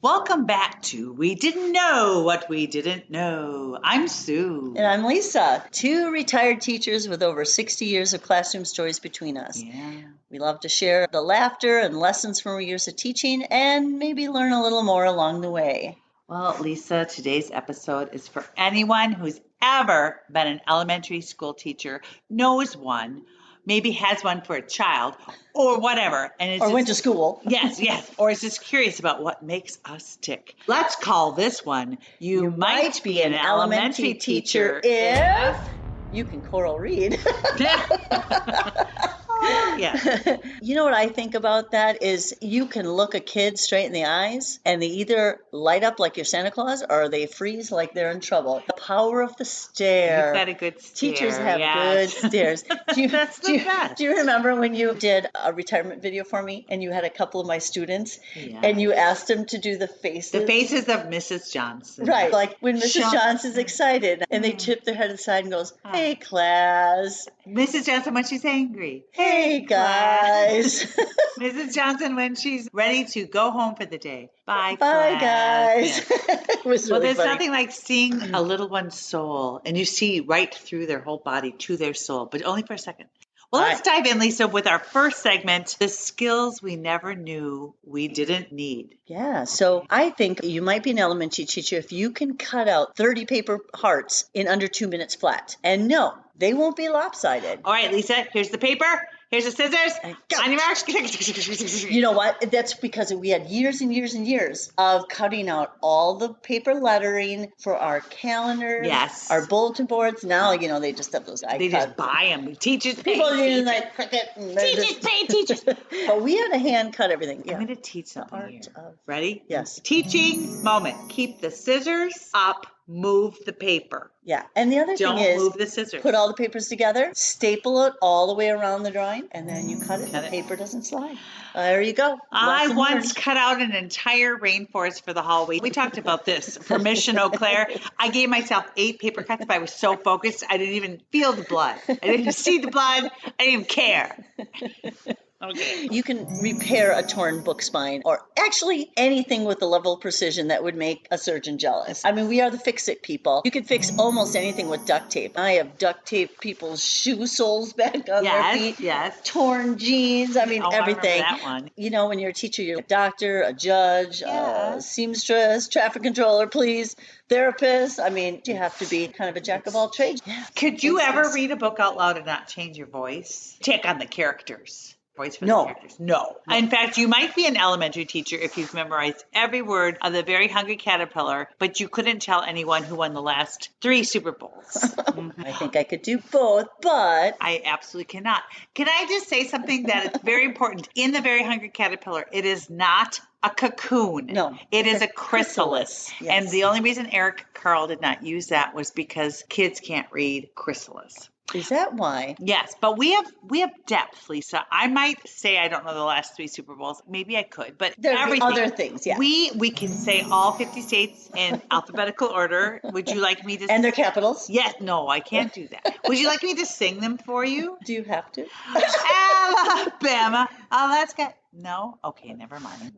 Welcome back to We Didn't Know What We Didn't Know. I'm Sue. And I'm Lisa, two retired teachers with over 60 years of classroom stories between us. Yeah. We love to share the laughter and lessons from our years of teaching and maybe learn a little more along the way. Well, Lisa, today's episode is for anyone who's ever been an elementary school teacher, knows one, maybe has one for a child, or whatever. And went to school. Yes. Or is just curious about what makes us tick. Let's call this one, You Might Be an Elementary Teacher If... You can choral read. Yeah. You know what I think about that is you can look a kid straight in the eyes and they either light up like you're Santa Claus or they freeze like they're in trouble. The power of the stare. You've got a good stare. Teachers have good stares. That's the best. Do you remember when you did a retirement video for me and you had a couple of my students and you asked them to do the faces? The faces of Mrs. Johnson. Right. Like when Mrs. Johnson's excited and they tip their head aside and goes, "Hey, class." Mrs. Johnson when she's angry. Hey, guys. Mrs. Johnson when she's ready to go home for the day. Bye, guys. It was really there's funny. nothing like seeing a little one's soul, and you see right through their whole body to their soul, but only for a second. Well, let's dive in, Lisa, with our first segment, the skills we never knew we didn't need. Yeah, so I think you might be an elementary teacher if you can cut out 30 paper hearts in under 2 minutes flat. And no, they won't be lopsided. All right, Lisa, here's the paper. Here's the scissors. On your marks. You know what? That's because we had years and years and years of cutting out all the paper lettering for our calendars, our bulletin boards. Now, they just have those. They just buy them. Teachers pay. People use like Cricut. Teachers pay teachers. But we had to hand cut everything. I'm going to teach something here. Of... Ready? Yes. Teaching moment. Keep the scissors up. Move the paper. Yeah. And the other thing is, don't move the scissors. Put all the papers together, staple it all the way around the drawing, and then you cut it. The paper doesn't slide. There you go. I once cut out an entire rainforest for the hallway. We talked about this for Mission Eau Claire. I gave myself 8 paper cuts, but I was so focused, I didn't even feel the blood. I didn't see the blood. I didn't even care. Okay. You can repair a torn book spine or actually anything with a level of precision that would make a surgeon jealous. I mean, we are the fix-it people. You can fix almost anything with duct tape. I have duct taped people's shoe soles back on their feet. Yes. Torn jeans. I mean, everything. I remember that one. When you're a teacher, you're a doctor, a judge, a seamstress, traffic controller, police, therapist. I mean, you have to be kind of a jack of all trades. Yeah. Could you ever read a book out loud and not change your voice? Take on the characters. The characters. No. In fact, you might be an elementary teacher if you've memorized every word of The Very Hungry Caterpillar, but you couldn't tell anyone who won the last 3 Super Bowls. I think I could do both, but I absolutely cannot. Can I just say something that is very important? In The Very Hungry Caterpillar, it is not a cocoon. No. It is a chrysalis. Yes. And the only reason Eric Carle did not use that was because kids can't read chrysalis. Is that why? Yes, but we have depth, Lisa. I might say I don't know the last 3 Super Bowls. Maybe I could, but there's everything. Other things, yeah. We can say all 50 states in alphabetical order. Would you like me to? And their capitals? Yes. No, I can't do that. Would you like me to sing them for you? Do you have to? Alabama, Alaska. No? Okay, never mind.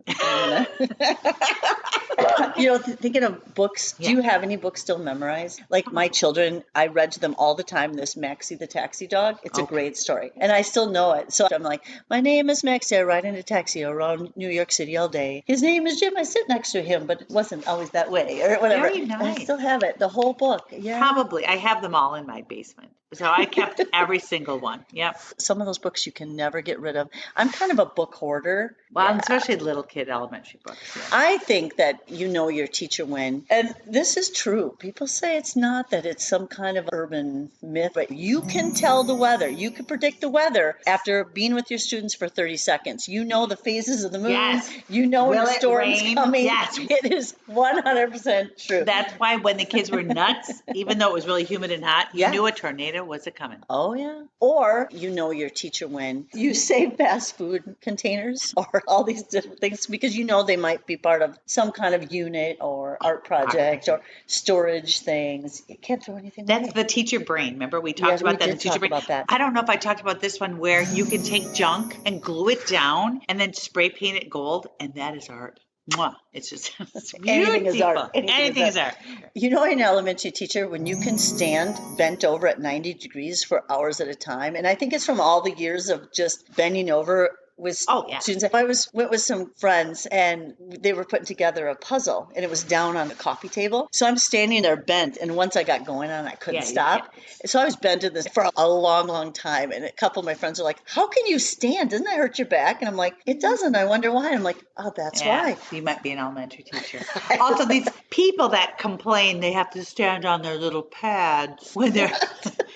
Thinking of books, do you have any books still memorized? Like my children, I read to them all the time, this Maxie the Taxi Dog. It's a great story. And I still know it. So I'm like, my name is Maxie. I ride in a taxi around New York City all day. His name is Jim. I sit next to him, but it wasn't always that way or whatever. Very nice. And I still have it, the whole book. Yeah. Probably. I have them all in my basement. So I kept every single one. Yep. Some of those books you can never get rid of. I'm kind of a book hoarder. Well, especially little kid elementary books. Yeah. I think that you know your teacher when, and this is true. People say it's not, that it's some kind of urban myth, but you can tell the weather. You can predict the weather after being with your students for 30 seconds. You know the phases of the moon. Yes. You know when the storm's coming. Yes. It is 100% true. That's why when the kids were nuts, even though it was really humid and hot, you knew a tornado was a coming. Oh, yeah. Or you know your teacher when you save fast food containers designers or all these different things because they might be part of some kind of unit or art project or storage things. You can't throw anything away. That's the teacher brain. Remember we talked about that? We did talk about that. I don't know if I talked about this one where you can take junk and glue it down and then spray paint it gold, and that is art. Mwah. It's just it's anything is art. Anything is art. An elementary teacher, when you can stand bent over at 90 degrees for hours at a time, and I think it's from all the years of just bending over with students. I went with some friends and they were putting together a puzzle and it was down on the coffee table. So I'm standing there bent, and once I got going on, I couldn't stop. So I was bent in this for a long, long time. And a couple of my friends are like, "How can you stand? Doesn't that hurt your back?" And I'm like, "It doesn't. I wonder why." I'm like, "Oh, that's why." You might be an elementary teacher. Also, these people that complain they have to stand on their little pads when they're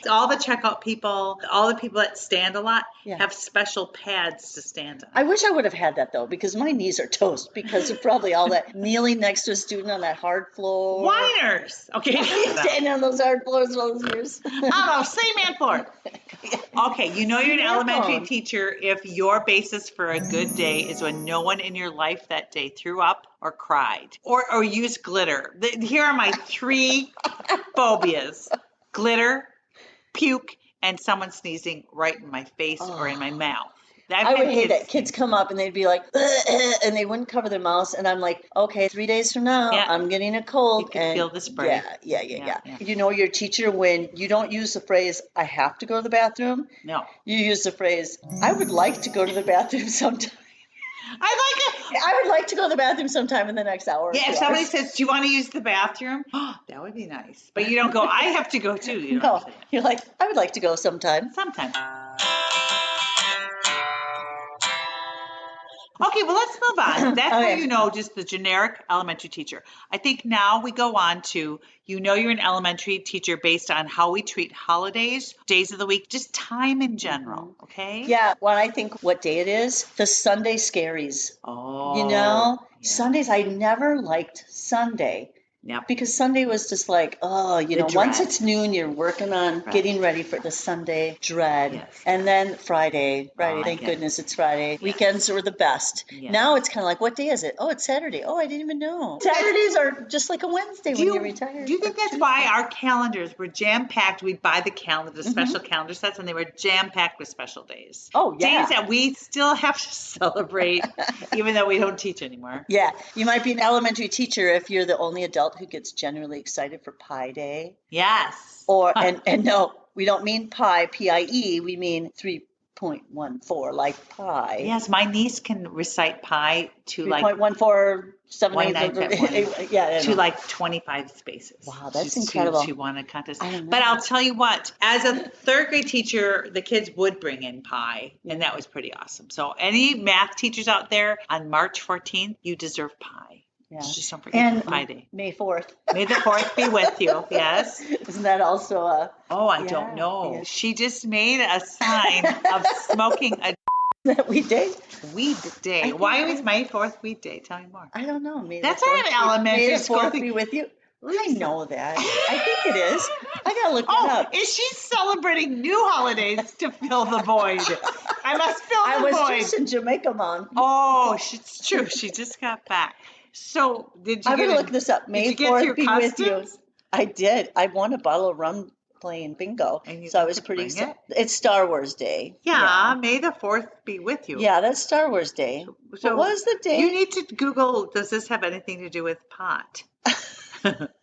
all the checkout people, all the people that stand a lot have special pads to stand on. I wish I would have had that though, because my knees are toast because of probably all that kneeling next to a student on that hard floor. Whiners. Okay. Standing on those hard floors all those years. Oh, same man floor. Okay, you're an elementary teacher if your basis for a good day is when no one in your life that day threw up or cried or used glitter. Here are my 3 phobias: glitter, puke, and someone sneezing right in my face or in my mouth. I would hate that. Kids come up and they'd be like, and they wouldn't cover their mouths. And I'm like, okay, 3 days from now, I'm getting a cold. You can feel the spray. Yeah. Your teacher, when you don't use the phrase, "I have to go to the bathroom." No. You use the phrase, "I would like to go to the bathroom sometime." I would like to go to the bathroom sometime in the next hour. Yeah, if somebody says, "Do you want to use the bathroom?" That would be nice. But you don't go, "I have to go too." You know you're like, "I would like to go sometime." Sometime. Okay, well, let's move on. That's how just the generic elementary teacher. I think now we go on to, you're an elementary teacher based on how we treat holidays, days of the week, just time in general, okay? Yeah, well, I think what day it is, the Sunday scaries. Oh. Sundays, I never liked Sunday. Yep. Because Sunday was just like, once it's noon, you're working on getting ready for the Sunday dread. Yes. And then Friday, thank goodness it's Friday. Yes. Weekends were the best. Yes. Now it's kind of like, what day is it? Oh, it's Saturday. Oh, I didn't even know. Saturdays are just like a Wednesday when you're retired. Do you think that's why our calendars were jam-packed? We'd buy the special calendar sets, and they were jam-packed with special days. Oh, yeah. Days that we still have to celebrate, even though we don't teach anymore. Yeah. You might be an elementary teacher if you're the only adult who gets generally excited for Pi Day. Yes. And no, we don't mean pi, P-I-E. We mean 3.14, like pi. Yes, my niece can recite pi to 3.1478 to like 25 spaces. Wow, that's incredible. She won a contest. But I'll tell you what, as a 3rd grade teacher, the kids would bring in pi, and that was pretty awesome. So any math teachers out there, on March 14th, you deserve pi. Yeah. Just don't forget Pi Day. May 4th. May the 4th be with you. Yes. Isn't that also a... Oh, I don't know. Yeah. She just made a sign of smoking a... That weed day? Weed day. Why was May 4th weed day? Tell me more. I don't know. That's not an elementary school. May the 4th be with you. I know that. I think it is. I got to look that up. Is she celebrating new holidays to fill the void? I must fill the void. I was just in Jamaica, Mom. Oh, it's true. She just got back. So did you? I'm gonna look this up. May 4th be with you. I did. I won a bottle of rum playing bingo, so I was pretty excited. It's Star Wars Day. Yeah, May the 4th be with you. Yeah, that's Star Wars Day. So what was the day? You need to Google. Does this have anything to do with pot?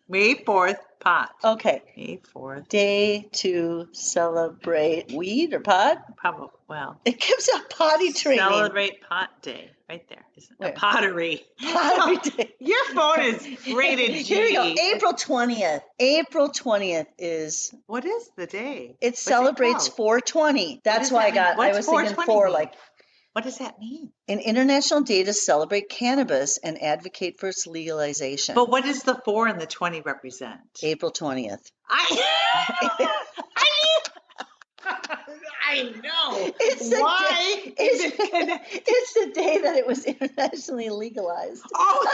May 4th, pot. Okay. May 4th. Day to celebrate weed or pot? Probably. Well, it gives a potty training. Celebrate pot day. Right there. A pottery. Pottery day. Your phone is rated G. Here we go. April 20th. April 20th is... What is the day? It celebrates 420. That's why I was thinking 4 like... What does that mean? An international day to celebrate cannabis and advocate for its legalization. But what does the 4 and the 20 represent? April 20th. I know. It's the day that it was internationally legalized. Oh,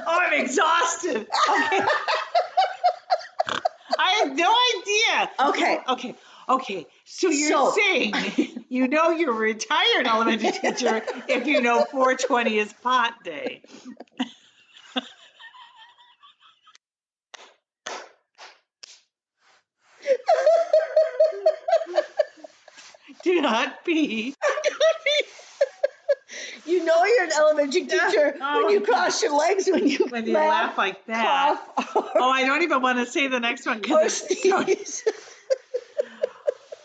I'm exhausted. Okay. I have no idea. Okay. Okay. So you're saying you know you're a retired elementary teacher if you know 420 is pot day. Do not pee. You know you're an elementary teacher when you cross your legs, when you laugh like that. Cough, I don't even want to say the next one. Or sneeze.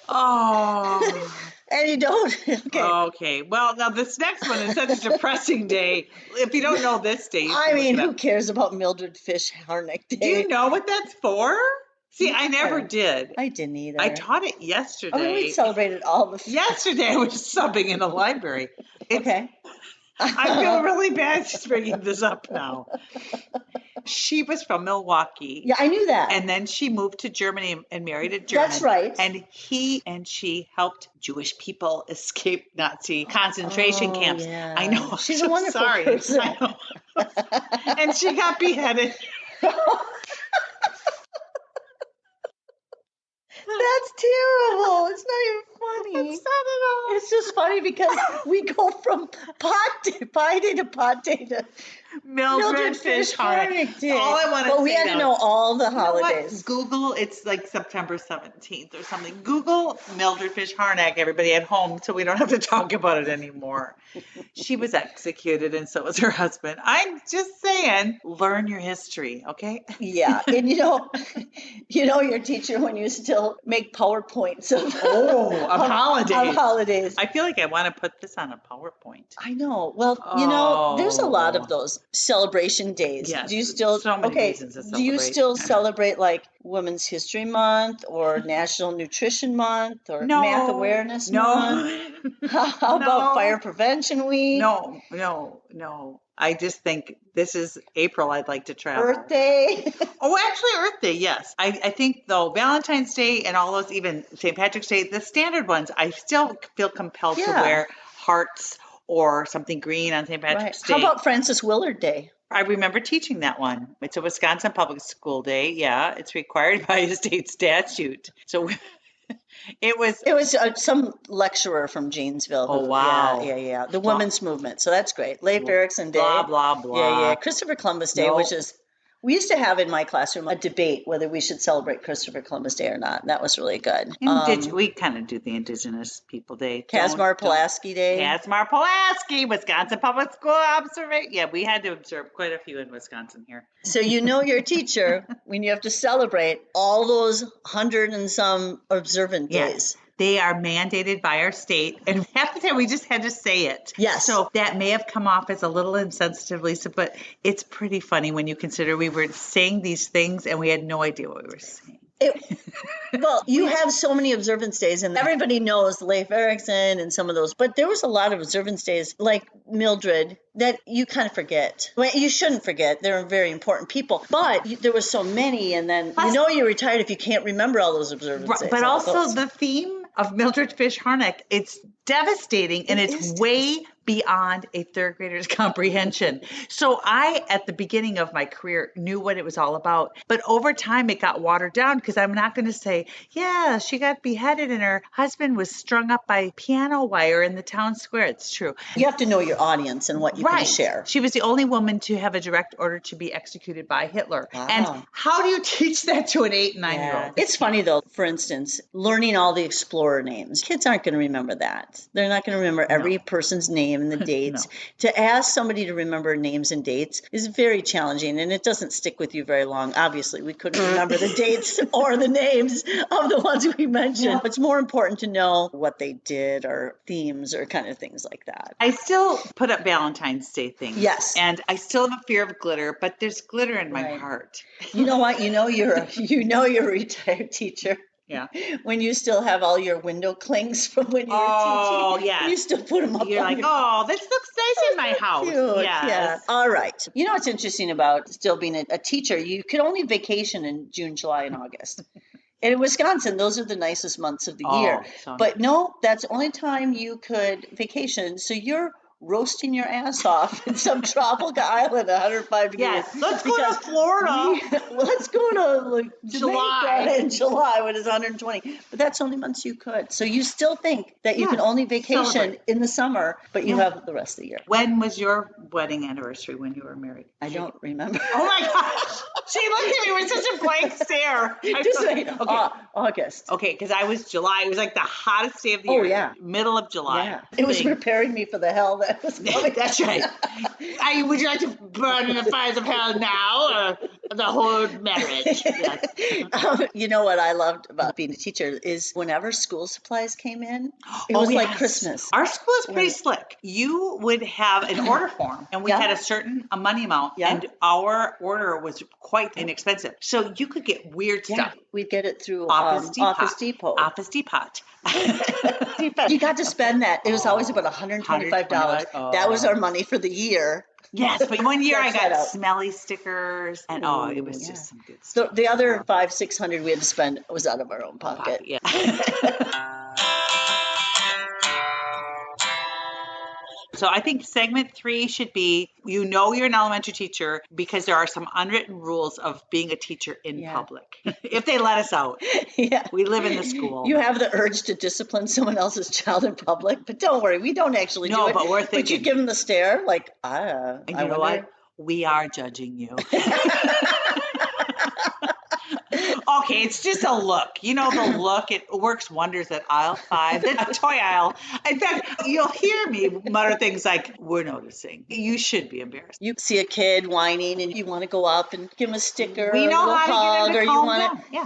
And you don't. Okay. Well, now this next one is such a depressing day. If you don't know this day, I mean, who cares about Mildred Fish Harnick Day? Do you know what that's for? See, I never did. I didn't either. I taught it yesterday. I mean, we celebrated all the. Yesterday, I was subbing in the library. Okay. I feel really bad she's bringing this up now. She was from Milwaukee. Yeah, I knew that. And then she moved to Germany and married a German. That's right. And he and she helped Jewish people escape Nazi concentration camps. Yeah. I know. She's a wonderful person. I know. And she got beheaded. That's terrible. It's not even funny. It's not at all. It's just funny because we go from pie day to pot day to Mildred Fish Harnick Day. All I want to say, we had to know all the holidays. Google, it's like September 17th or something. Google Mildred Fish Harnick, everybody at home, so we don't have to talk about it anymore. She was executed, and so was her husband. I'm just saying, learn your history, okay? Yeah, and you know your teacher when you still make PowerPoints of holidays. Of holidays. I feel like I want to put this on a PowerPoint. I know. Well, there's a lot of those celebration days. Yes, do you still so many reasons to celebrate. Do you still celebrate like Women's History Month or National Nutrition Month or Math Awareness Month? How about Fire Prevention Week? No. I just think this is April. I'd like to travel. Earth Day. Actually, Earth Day, yes. I think, though, Valentine's Day and all those, even St. Patrick's Day, the standard ones, I still feel compelled to wear hearts or something green on St. Patrick's Day. How about Francis Willard Day? I remember teaching that one. It's a Wisconsin public school day. Yeah, it's required by a state statute. So it was some lecturer from Janesville. Oh, wow. Yeah. The women's movement. So that's great. Leif Erikson Day. Blah, blah, blah. Yeah. Christopher Columbus Day, which is, we used to have in my classroom a debate whether we should celebrate Christopher Columbus Day or not. That was really good. We kind of do the Indigenous People Day. Casimir Pulaski Day. Casimir Pulaski, Wisconsin Public School Observation. Yeah, we had to observe quite a few in Wisconsin here. So you know your teacher when you have to celebrate all those 100 and some observant days. They are mandated by our state, and half the time we just had to say it. Yes. So that may have come off as a little insensitive, Lisa, but it's pretty funny when you consider we were saying these things and we had no idea what we were saying. Well, you have so many observance days, and everybody knows Leif Erikson and some of those, but there was a lot of observance days like Mildred that you kind of forget. Well, you shouldn't forget. They're very important people, but there were so many, and then you're retired if you can't remember all those observance days. But also the theme of Mildred Fish Harnick, it's devastating, and it's way beyond a third grader's comprehension. So I, at the beginning of my career, knew what it was all about. But over time, it got watered down because I'm not going to say, yeah, she got beheaded and her husband was strung up by piano wire in the town square. It's true. You have to know your audience and what you can share. She was the only woman to have a direct order to be executed by Hitler. Wow. And how do you teach that to an 8 and 9-year-old? It's funny, though, for instance, learning all the explorer names. Kids aren't going to remember that. They're not going to remember every person's name and the dates. To ask somebody to remember names and dates is very challenging, and it doesn't stick with you very long. Obviously, we couldn't remember the dates or the names of the ones we mentioned. Yeah. It's more important to know what they did or themes or kind of things like that. I still put up Valentine's Day things. Yes. And I still have a fear of glitter, but there's glitter in my heart. You know what? You're a retired teacher. Yeah. When you still have all your window clings from when you were teaching. Oh, yeah. You still put them up. You're like, this looks nice in my house. Cute. Yes. Yeah. All right. You know what's interesting about still being a teacher? You could only vacation in June, July, and August. And in Wisconsin, those are the nicest months of the year. But no, that's the only time you could vacation. So you're roasting your ass off in some tropical island, 105 degrees. Yes, let's go to Florida. Let's go to like July. Jamaica in July when it's 120. But that's only months you could. So you still think that you can only vacation Celebrate. in the summer, but you have the rest of the year. When was your wedding anniversary when you were married? I don't remember. Oh my gosh. She looked at me with such a blank stare. Just wait. Okay. August. Okay, because I was July. It was like the hottest day of the year. Oh, yeah. Middle of July. Yeah. It was preparing me for the hell that was coming. That's right. Would you like to burn in the fires of hell now or the whole marriage? Yes. You know what I loved about being a teacher is whenever school supplies came in, it was like Christmas. Our school is pretty slick. You would have an order form, and we had a certain money amount, and our order was quite inexpensive. So you could get weird stuff. We'd get it through Office Depot. Office Depot. You got to spend that. It was always about $125. That was our money for the year. Yes, but one year I got smelly stickers, and it was just some good stuff. So the other $500-600 we had to spend was out of our own pocket. Yeah. So I think segment 3 should be, you're an elementary teacher because there are some unwritten rules of being a teacher in public. If they let us out. Yeah. We live in the school. You have the urge to discipline someone else's child in public, but don't worry, we don't actually do it. No, but we're thinking. But you give them the stare, like, and you know what? We are judging you. Okay, it's just a look. The look, it works wonders at aisle 5, the toy aisle. In fact, you'll hear me mutter things like, we're noticing. You should be embarrassed. You see a kid whining and you want to go up and give them a sticker we know or a how hug, to get or them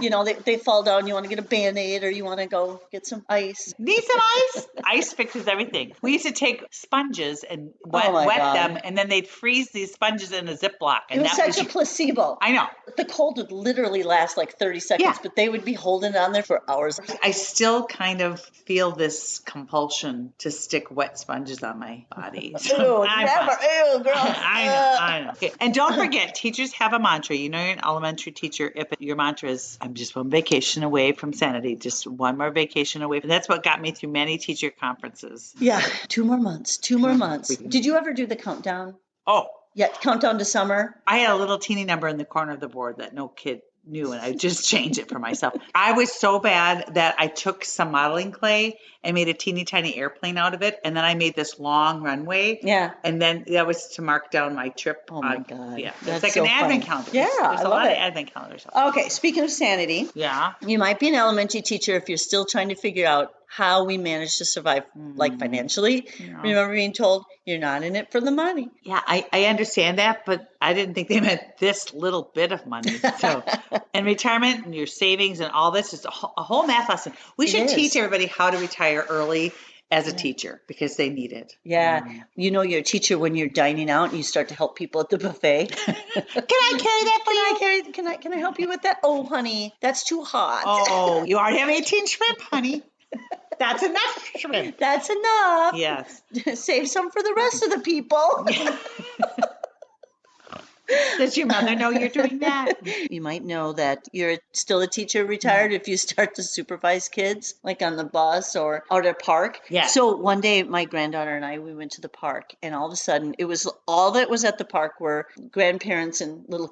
you want to, they fall down, you want to get a Band-Aid, or you want to go get some ice. Need some ice? Ice fixes everything. We used to take sponges and wet them, and then they'd freeze these sponges in a Ziploc. And it was such a placebo. I know. The cold would literally last like 30 seconds, but they would be holding it on there for hours. I still kind of feel this compulsion to stick wet sponges on my body. So Ew, girl. I know. Okay. And don't forget, teachers have a mantra. You're an elementary teacher. If your mantra is, I'm just one vacation away from sanity, just one more vacation away. And that's what got me through many teacher conferences. Yeah. 2 more months. Did you ever do the countdown? Oh. Yeah, countdown to summer. I had a little teeny number in the corner of the board that no kid knew, and I just changed it for myself. I was so bad that I took some modeling clay and made a teeny tiny airplane out of it, and then I made this long runway. Yeah. And then that was to mark down my trip. Oh my God. Yeah. That's it's like an advent calendar. Yeah, There's a lot of advent calendars. Okay, speaking of sanity. Yeah. You might be an elementary teacher if you're still trying to figure out how we manage to survive, like financially. Yeah. Remember being told you're not in it for the money. Yeah, I understand that, but I didn't think they meant this little bit of money. So, and retirement and your savings and all this is a whole math lesson. We should teach everybody how to retire early as a teacher because they need it. Yeah. You're a teacher when you're dining out and you start to help people at the buffet. Can I carry that for you? Can I help you with that? Oh, honey, that's too hot. Oh, you already have 18 shrimp, honey. That's enough shrimp. That's enough. Yes. Save some for the rest of the people. Does your mother know you're doing that? You might know that you're still a teacher retired if you start to supervise kids, like on the bus or out at a park. Yeah. So one day, my granddaughter and we went to the park, and all of a sudden, it was all that was at the park were grandparents and little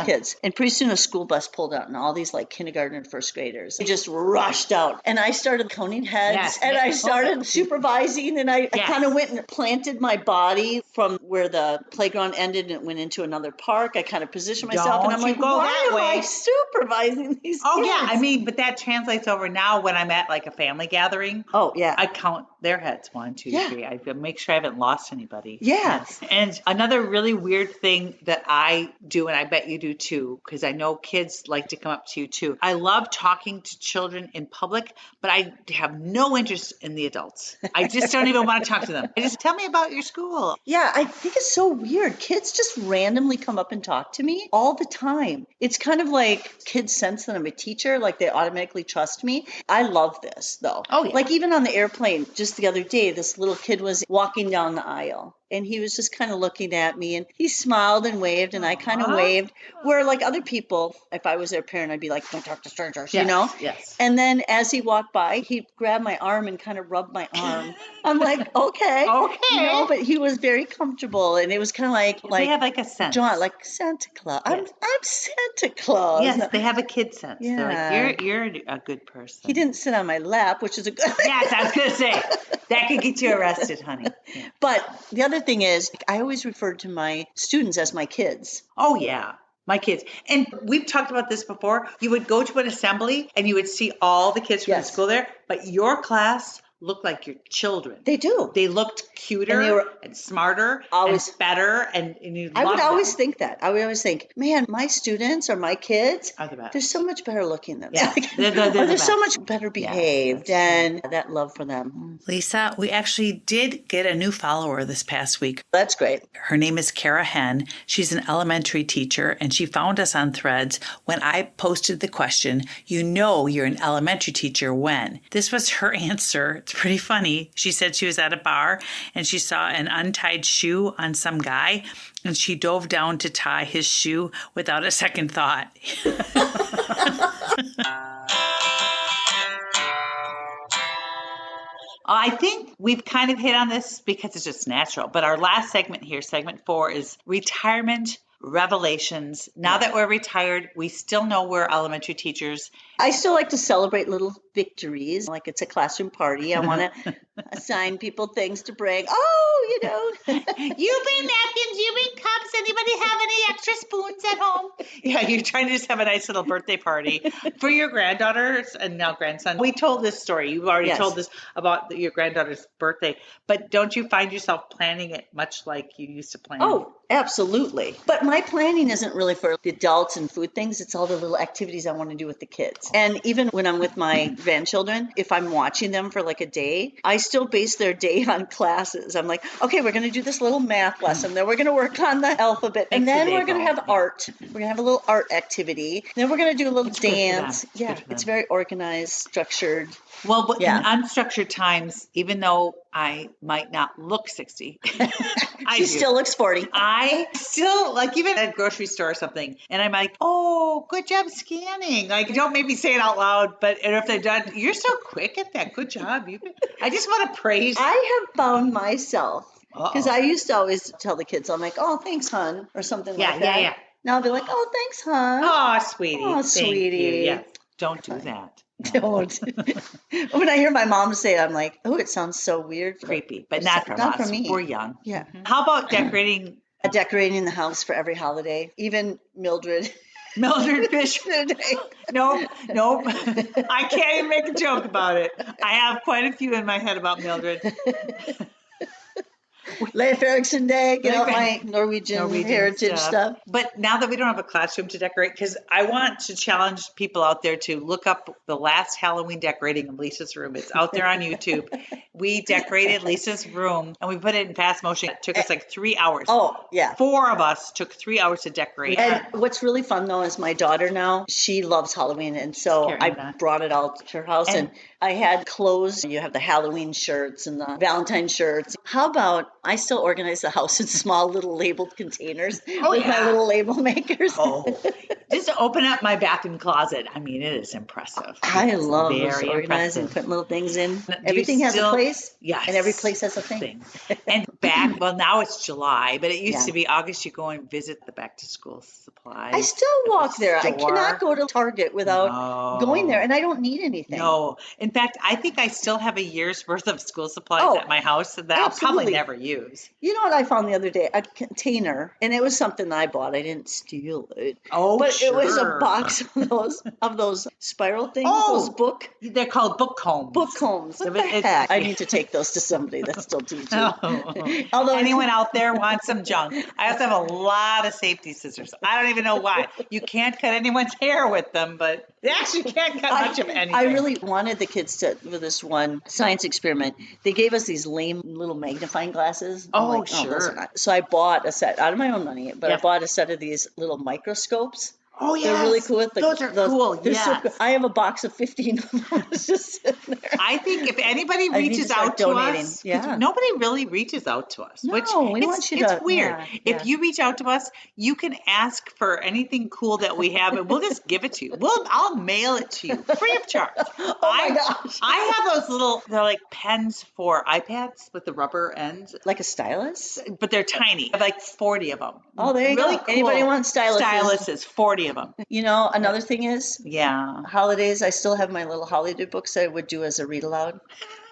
kids. And pretty soon, a school bus pulled out, and all these like kindergarten and first graders just rushed out. And I started counting heads, and I started supervising, and I kind of went and planted my body from where the playground ended, and it went into another park. I kind of positioned myself, and I'm like, why am I supervising these kids? Yeah. But that translates over now when I'm at like a family gathering. Oh, yeah. I count their heads 1, 2, 3. I make sure I haven't lost anybody. Yes. And another really weird thing that I do, and I bet you do too, because I know kids like to come up to you too. I love talking to children in public, but I have no interest in the adults. I just don't even want to talk to them. I just tell me about your school. Yeah, I think it's so weird. Kids just randomly come up and talk to me all the time. It's kind of like kids sense that I'm a teacher, like they automatically trust me. I love this though. Oh, yeah. Like even on the airplane, just the other day, this little kid was walking down the aisle. and he was just kind of looking at me, and he smiled and waved, and I kind of waved. Where like other people, if I was their parent, I'd be like, don't talk to strangers, Yes. And then as he walked by, he grabbed my arm and kind of rubbed my arm. I'm like, okay. But he was very comfortable, and it was kind of like they have like a sense. John, like Santa Claus. I'm Santa Claus. Yes, they have a kid sense. Yeah. They're like, you're a good person. He didn't sit on my lap, which is a good Yes, I was going to say, that could get you arrested, honey. Yeah. But the other thing is, I always refer to my students as my kids. Oh, yeah. My kids. And we've talked about this before. You would go to an assembly and you would see all the kids from the school there, but your class looked like your children. They do. They looked cuter and smarter and better. And you I would always think that. I would always think, man, my students or my kids are the best. They're so much better looking than them. Yeah. They're so much better behaved, and that love for them. Lisa, we actually did get a new follower this past week. That's great. Her name is Kara Hen. She's an elementary teacher, and she found us on Threads when I posted the question, you know you're an elementary teacher when? This was her answer. It's pretty funny. She said she was at a bar and she saw an untied shoe on some guy, and she dove down to tie his shoe without a second thought. I think we've kind of hit on this because it's just natural. But our last segment here, segment 4, is retirement revelations. Now that we're retired, we still know we're elementary teachers. I still like to celebrate little victories, like it's a classroom party. I want to assign people things to bring. Oh, you bring napkins, you bring cups. Anybody have any extra spoons at home? Yeah, you're trying to just have a nice little birthday party for your granddaughters and now grandson. We told this story. You've already told this about your granddaughter's birthday, but don't you find yourself planning it much like you used to plan? Oh, absolutely. But my planning isn't really for the adults and food things. It's all the little activities I want to do with the kids. And even when I'm with my grandchildren, if I'm watching them for like a day, I still base their day on classes. I'm like, okay, we're going to do this little math lesson. Then we're going to work on the alphabet. And then we're going to have art. We're going to have a little art activity. Then we're going to do a little dance. Yeah, it's very organized, structured. Well, but in unstructured times, even though I might not look 60, she still looks 40. I still, like, even at a grocery store or something, and I'm like, oh, good job scanning. Like, don't make me say it out loud, but if they're done, you're so quick at that. Good job. I just want to praise. I have found myself, because I used to always tell the kids, I'm like, oh, thanks, hon, or something like that. Yeah. Now I'll be like, oh, thanks, hon. Oh, sweetie. Oh, sweetie. Yeah. Don't do that. Don't. When I hear my mom say it, I'm like, oh, it sounds so weird. Creepy, but not for me. We're young. Yeah. How about decorating? Decorating the house for every holiday, even Mildred. Mildred Fisher. No, I can't even make a joke about it. I have quite a few in my head about Mildred. Leif Erikson Day, get out my Norwegian heritage stuff. But now that we don't have a classroom to decorate, because I want to challenge people out there to look up the last Halloween decorating of Lisa's room. It's out there on YouTube. We decorated Lisa's room and we put it in fast motion. It took us like 3 hours. Oh, yeah. 4 of us took 3 hours to decorate. And what's really fun though is my daughter now, she loves Halloween. And so I brought it out to her house and I had clothes. You have the Halloween shirts and the Valentine shirts. How about I still organize the house in small little labeled containers with my little label makers. Just open up my bathroom closet. I mean, it is impressive. I love organizing, putting little things in. Everything has a place. Yes. And every place has a thing. And now it's July, but it used to be August. You go and visit the back to school supplies. I still walk there. I cannot go to Target without going there, and I don't need anything. No. In fact, I think I still have a year's worth of school supplies at my house that I'll probably never use. You know what I found the other day? A container, and it was something I bought. I didn't steal it. But it was a box of those spiral things. They're called book combs. Book combs. What the heck? I need to take those to somebody that's still teaching. Although anyone out there wants some junk. I also have a lot of safety scissors. I don't even know why. You can't cut anyone's hair with them, but they actually can't cut much of anything. I really wanted the kids to, for this one science experiment, they gave us these lame little magnifying glasses. Sure. So I bought a set out of my own money, but I bought a set of these little microscopes. Oh, yes. They're really cool with Those are cool. They're so cool. I have a box of 15 of them. It's just sitting there. I think if anybody I need reaches to start out to donating. us, Yeah. nobody really reaches out to us. No, which we want you to. It's weird. Yeah, If you reach out to us, you can ask for anything cool that we have, and we'll just give it to you. I'll mail it to you free of charge. Oh my gosh. I have those little, they're like pens for iPads with the rubber ends. Like a stylus? But they're tiny. I have like 40 of them. Oh, there you really go. Cool. Anybody want styluses? Styluses, 40 of them. You know, another thing is, yeah, holidays, I still have my little holiday books I would do as a read aloud.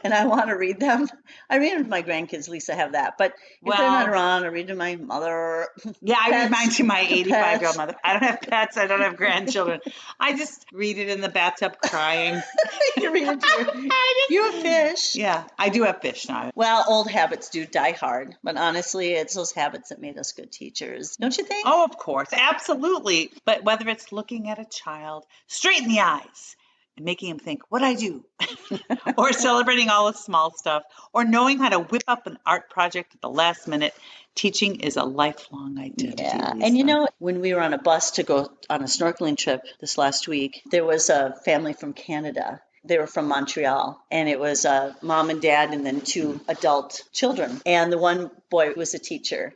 And I want to read them. I read them to my grandkids, at least I have that. But if they're not around, I read to my mother. Yeah, I read mine to my 85-year-old mother. I don't have pets. I don't have grandchildren. I just read it in the bathtub crying. You read it to you have fish. Yeah, I do have fish now. Well, old habits do die hard. But honestly, it's those habits that made us good teachers. Don't you think? Oh, of course. Absolutely. But whether it's looking at a child straight in the eyes, and making him think, what'd I do? Or celebrating all the small stuff, or knowing how to whip up an art project at the last minute. Teaching is a lifelong identity. Yeah. Lisa. And you know, when we were on a bus to go on a snorkeling trip this last week, there was a family from Canada. They were from Montreal, and it was mom and dad and then 2 adult children. And the one boy was a teacher.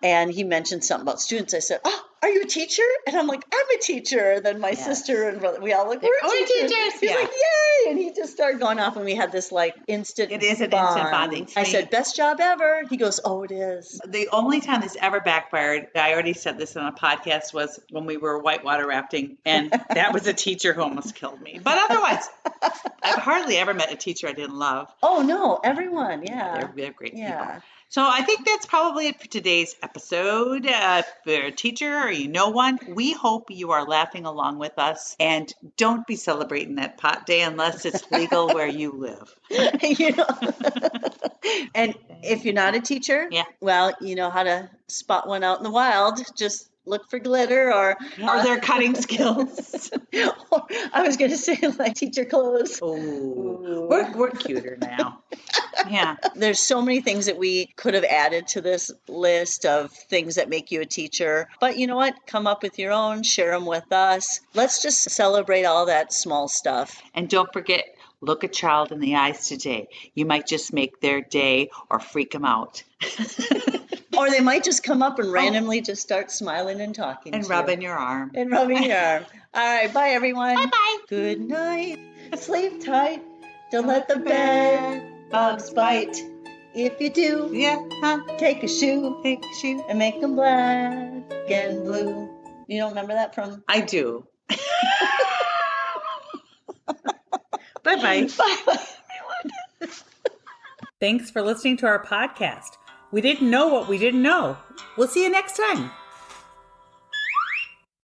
And he mentioned something about students. I said, "Oh, are you a teacher?" And I'm like, "I'm a teacher." And then my sister and brother, we all like, "We're teachers." He's like, "Yay!" And he just started going off, and we had this like instant. It is an instant bonding. I said, "Best job ever." He goes, "Oh, it is." The only time this ever backfired, I already said this on a podcast, was when we were whitewater rafting, and that was a teacher who almost killed me. But otherwise, I've hardly ever met a teacher I didn't love. Oh no, everyone, yeah, they're great people. So I think that's probably it for today's episode. If you're a teacher or you know one, we hope you are laughing along with us. And don't be celebrating that pot day unless it's legal where you live. You know. And if you're not a teacher, well, you know how to spot one out in the wild. Just look for glitter or their cutting skills. I was going to say like teacher clothes. Ooh. We're cuter now. Yeah. There's so many things that we could have added to this list of things that make you a teacher. But you know what? Come up with your own, share them with us. Let's just celebrate all that small stuff. And don't forget, look a child in the eyes today. You might just make their day or freak them out. Or they might just come up and randomly just start smiling and talking and rubbing your arm. And rubbing your arm. All right. Bye, everyone. Bye-bye. Good night. Sleep tight. Don't let the bed bugs bite. If you do, take a shoe and make them black and blue. You don't remember that from? I do. Bye-bye. Bye-bye, everyone. Thanks for listening to our podcast. We didn't know what we didn't know. We'll see you next time.